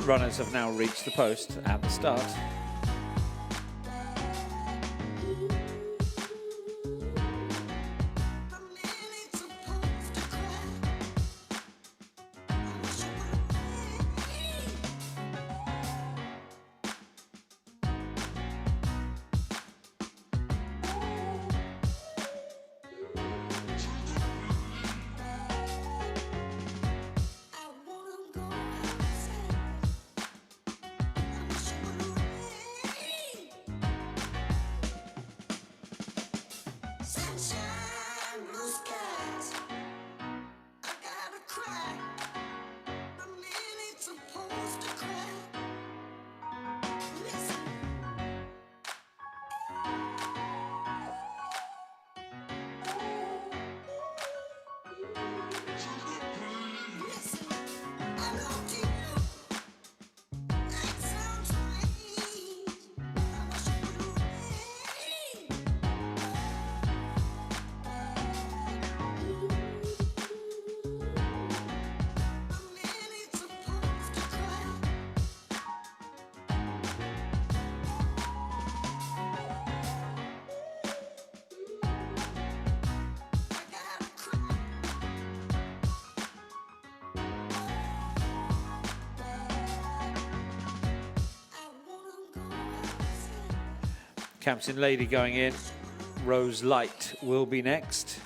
runners have now reached the post at the start. Campson Lady going in. Rose Light will be next.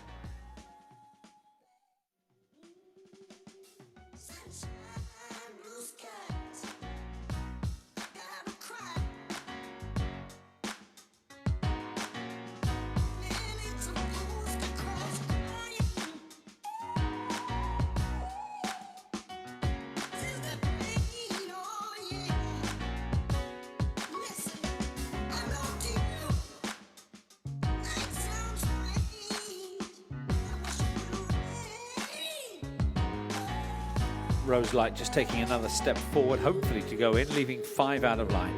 Rose Light just taking another step forward, hopefully to go in, leaving 5 out of line.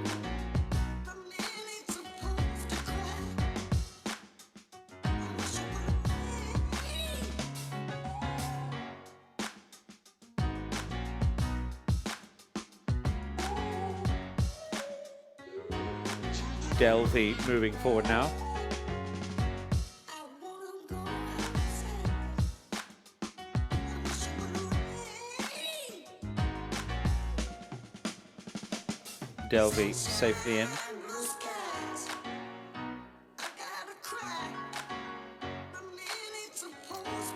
Delvey moving forward now. Delvey safely in.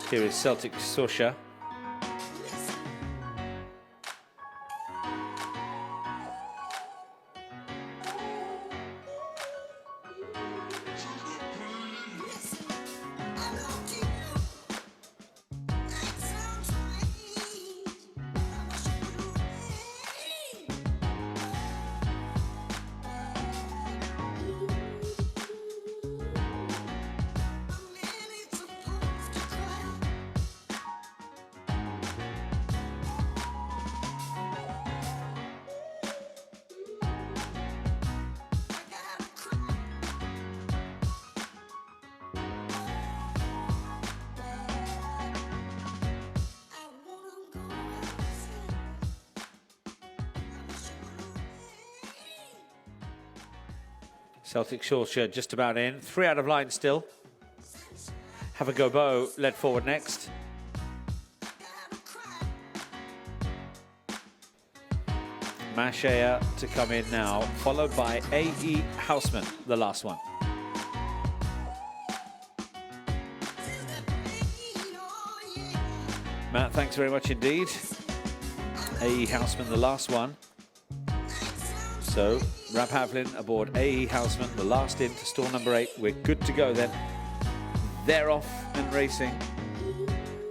Here is Celtic Sorsha. Celtic Sorsha just about in. 3 out of line still. Have a Go Bo led forward next. Mashea to come in now, followed by A.E. Houseman, the last one. Matt, thanks very much indeed. A.E. Houseman, the last one. So, Rab Havlin aboard A.E. Houseman, the last in to stall number 8. We're good to go then. They're off and racing.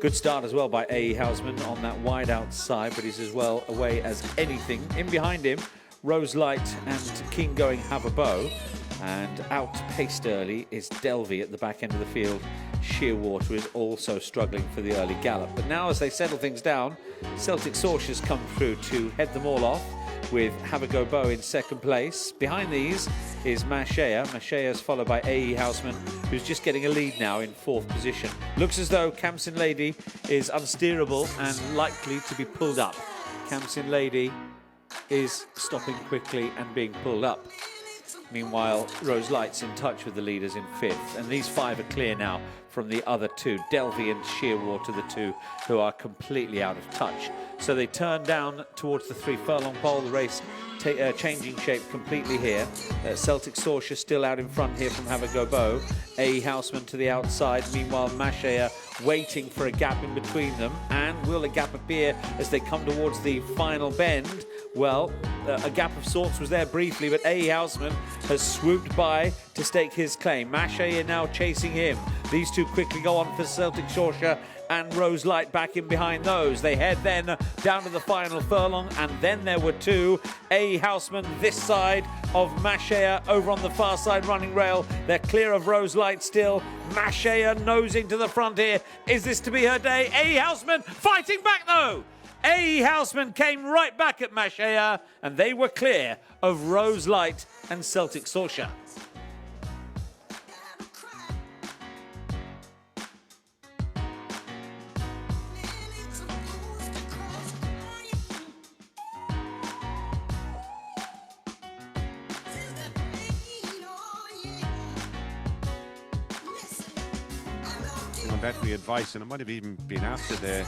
Good start as well by A.E. Houseman on that wide outside, but he's as well away as anything. In behind him, Rose Light and King Going Have a Bow. And outpaced early is Delvey at the back end of the field. Shearwater is also struggling for the early gallop. But now as they settle things down, Celtic Sorsha's come through to head them all off, with Have a Go Bo in second place. Behind these is Mashea. Mashea's followed by A.E. Houseman, who's just getting a lead now in 4th position. Looks as though Campson Lady is unsteerable and likely to be pulled up. Campson Lady is stopping quickly and being pulled up. Meanwhile, Rose Light's in touch with the leaders in 5th, and these 5 are clear now from the other 2, Delvey and Shearwater, the 2 who are completely out of touch. So they turn down towards the 3 furlong pole. The race changing shape completely here. Celtic Sorcia still out in front here from Have a Go Bo. A. Houseman to the outside. Meanwhile, Mashea waiting for a gap in between them. And will a gap appear as they come towards the final bend? Well, a gap of sorts was there briefly, but A. Houseman has swooped by to stake his claim. Mashea now chasing him. These 2 quickly go on for Celtic Sorcia, and Rose Light back in behind those. They head then down to the final furlong, and then there were 2. A. Houseman this side of Mashea over on the far side running rail. They're clear of Rose Light still. Mashea nosing to the front here. Is this to be her day? A. Houseman fighting back though. A. Houseman came right back at Mashea, and they were clear of Rose Light and Celtic Sorcia. Veterinary advice, and it might have even been after the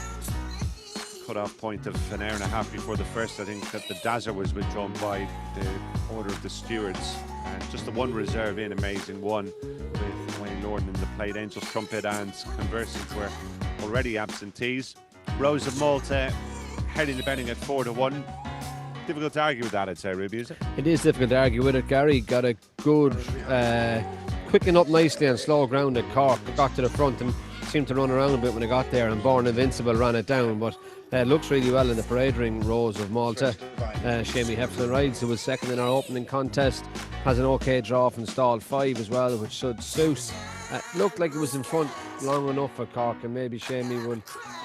cut-off point of an hour and a half before the first, I think, that the Dazzler was withdrawn by the order of the stewards. And just the 1 reserve in, amazing 1 with Wayne Lorden in the plate. Angels, Trumpet and Conversant were already absentees. Rose of Malta heading the betting at 4-1. Difficult to argue with that, I'd say, Ruby, is it? It is difficult to argue with it. Gary got a good quicking up nicely on slow ground at Cork, got to the front and seemed to run around a bit when it got there, and Born Invincible ran it down, but looks really well in the parade ring. Rose of Malta. Shamie Heflin rides, who was second in our opening contest, has an okay draw from stall 5 as well, which should suit. Looked like it was in front long enough for Cork, and maybe Shamie will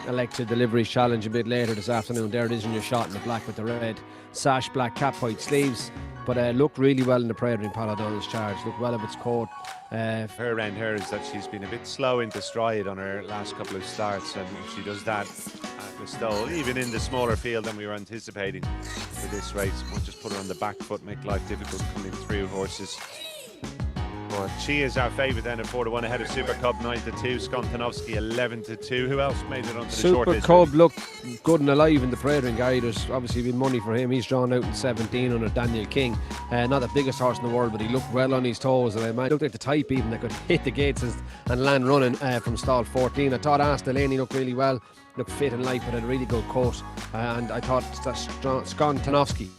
elect to deliver his challenge a bit later this afternoon. There it is in your shot in the black with the red sash, black cap, white sleeves. But looked really well in the parade ring. Paula Donald's charge, looked well of its coat. Her around her is that she's been a bit slow into stride on her last couple of starts, and if she does that at Listowel, even in the smaller field than we were anticipating for this race, we'll just put her on the back foot, make life difficult coming through horses. But she is our favourite then at 4-1 ahead of Super Cub 9-2, Skontanovsky 11-2. Who else made it onto the short list? Super Cub looked good and alive in the parade ring, Gary. There's obviously been money for him. He's drawn out in 17 under Daniel King. Not the biggest horse in the world, but he looked well on his toes. And it looked like the type even that could hit the gates and land running from stall 14. I thought Delaney looked really well, looked fit and light, but had a really good coat. And I thought Skontanovsky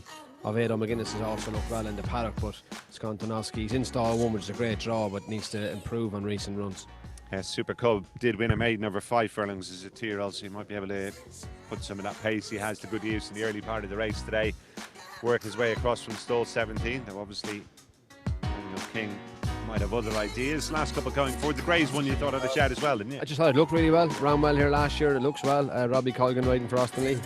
of Aidan McGuinness has also looked well in the paddock, but Skontanovsky's in stall 1, which is a great draw, but needs to improve on recent runs. Super Cub did win a maiden over 5 furlongs as a 2-year-old, so he might be able to put some of that pace he has to good use in the early part of the race today. Work his way across from stall 17. Now obviously Daniel King might have other ideas. Last couple going forward. The Greys one you thought had a shout as well, didn't you? I just thought it looked really well. Ran well here last year. It looks well. Robbie Colgan riding for Austin Lee.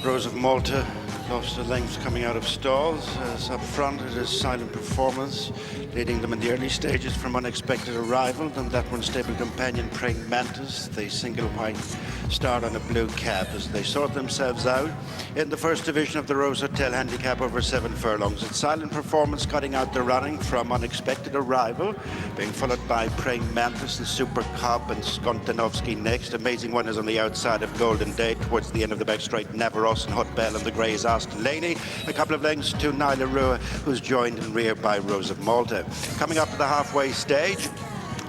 Rose of Malta lost a length coming out of stalls. As up front it is Silent Performance, leading them in the early stages from Unexpected Arrival. Then that one stable companion Praying Mantis, the single white start on a blue cap as they sort themselves out in the first division of the Rose Hotel handicap over 7 furlongs. It's Silent Performance cutting out the running from Unexpected Arrival, being followed by Praying Mantis and Super Cub and Skontanovsky next. Amazing One is on the outside of Golden Day towards the end of the back straight. Navarros and Hot Bell and the Greys Delaney. A couple of lengths to Nyla Rua, who's joined in rear by Rose of Malta. Coming up to the halfway stage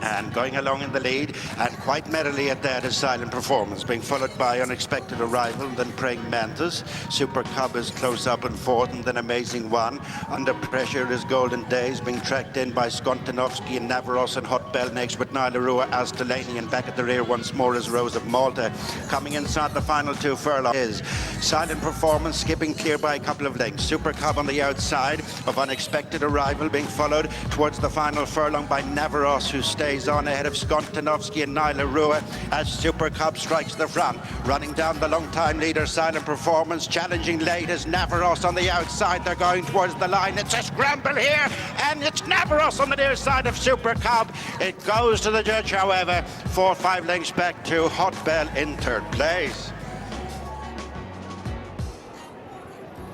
and going along in the lead, and quite merrily at that is Silent Performance, being followed by Unexpected Arrival, and then Praying Mantis. Super Cub is close up and fourth, and then Amazing One. Under pressure is Golden Days, being tracked in by Skontanovsky and Navarros and Hot Bell next, with Nyla Rua, Delaney, and back at the rear once more is Rose of Malta. Coming inside the final 2 furlongs is Silent Performance, skipping clear by a couple of lengths. Super Cub on the outside of Unexpected Arrival, being followed towards the final furlong by Navarros, who stays plays on ahead of Skontanovsky and Nyla Rua as Super Cub strikes the front. Running down the long-time leader, Silent Performance. Challenging late is Navarros on the outside. They're going towards the line. It's a scramble here, and it's Navarros on the near side of Super Cub. It goes to the judge, however, 4-5 lengths back to Hot Bell in third place.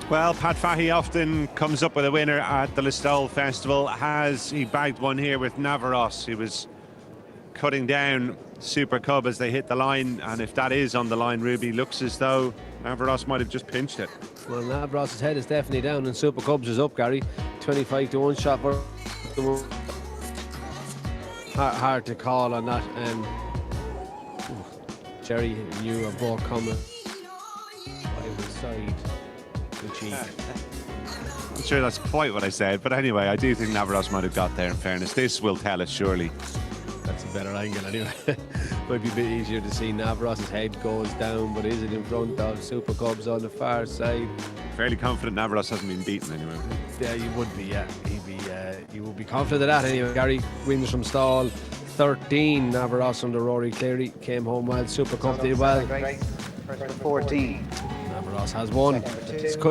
Well, Pat Fahey often comes up with a winner at the Listowel Festival. He bagged one here with Navarros. He was cutting down Super Cub as they hit the line, and if that is on the line, Ruby, looks as though Navarros might have just pinched it. Well, Navarros' head is definitely down and Super Cubs is up, Gary. 25-1 shot for hard to call on that. Jerry and you are both coming by the side. I'm not sure that's quite what I said, but anyway, I do think Navarros might have got there, in fairness. This will tell us, surely. That's a better angle anyway. Might be a bit easier to see. Navarros' head goes down, but is it in front of Super Cubs on the far side? Fairly confident Navarros hasn't been beaten anyway. Yeah, you would be, yeah. You would be confident of that anyway. Gary wins from stall 13. Navarros under Rory Cleary came home well. Super Cub did well. 14. Navarros has won.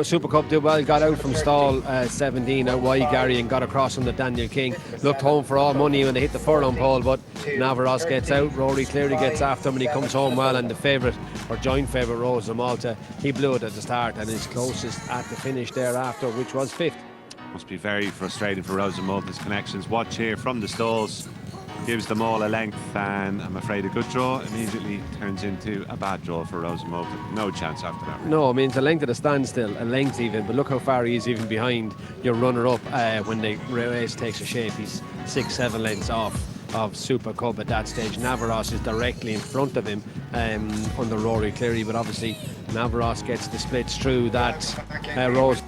Super Cup did well, got out from stall 17 out wide, Gary, and got across from the Daniel King. Looked home for all money when they hit the furlong pole, but Navarros gets out. Rory Cleary gets after him and he comes home well, and the favourite, or joint favourite, Rose of Malta, he blew it at the start and is closest at the finish thereafter, which was 5th. Must be very frustrating for Rose of Malta's connections. Watch here from the stalls. Gives them all a length, and I'm afraid a good draw immediately turns into a bad draw for Rose of Malta. No chance after that. No, I mean, it's a length at a standstill, a length even, but look how far he is even behind your runner-up when the race takes a shape. He's 6-7 lengths off of Super Cub at that stage. Navarros is directly in front of him under Rory Cleary, but obviously Navarros gets the splits through that Rose.